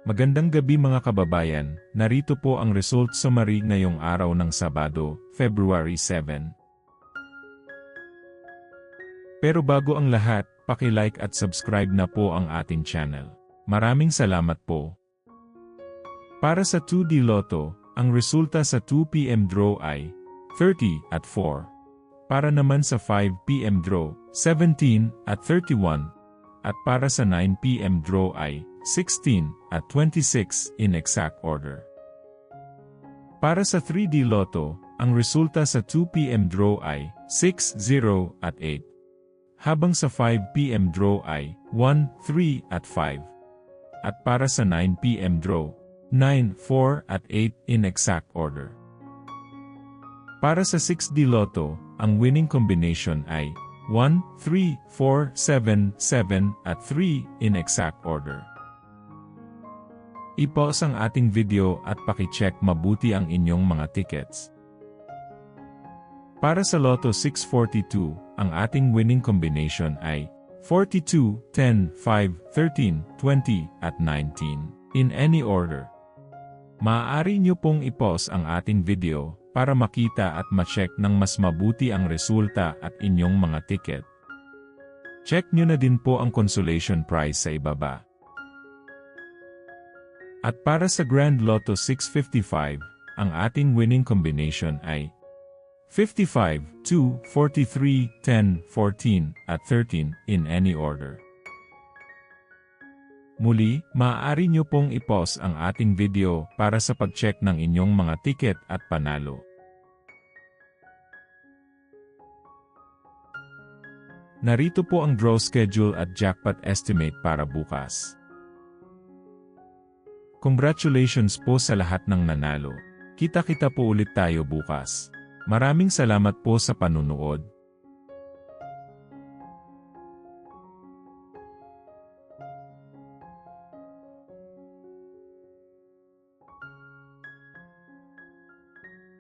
Magandang gabi mga kababayan, narito po ang result summary ngayong araw ng Sabado, February 7. Pero bago ang lahat, paki-like at subscribe na po ang ating channel. Maraming salamat po. Para sa 2D Lotto, ang resulta sa 2 PM draw ay 30 at 4. Para naman sa 5 PM draw, 17 at 31. At para sa 9 PM draw ay 16 at 26 in exact order. Para sa 3D Lotto, ang resulta sa 2 PM draw ay 6, 0 at 8. Habang sa 5 PM draw ay 1, 3 at 5. At para sa 9 PM draw, 9, 4 at 8 in exact order. Para sa 6D Lotto, ang winning combination ay 1, 3, 4, 7, 7 at 3 in exact order. I-pause ang ating video at paki-check mabuti ang inyong mga tickets. Para sa Lotto 642, ang ating winning combination ay 42, 10, 5, 13, 20 at 19 in any order. Maaari nyo pong i-pause ang ating video para makita at ma-check ng mas mabuti ang resulta at inyong mga ticket. Check nyo na din po ang consolation prize sa ibaba. At para sa Grand Lotto 655, ang ating winning combination ay 55, 2, 43, 10, 14 at 13 in any order. Muli, maaari nyo pong i-pause ang ating video para sa pag-check ng inyong mga ticket at panalo. Narito po ang draw schedule at jackpot estimate para bukas. Congratulations po sa lahat ng nanalo. Kita-kita po ulit tayo bukas. Maraming salamat po sa panunood.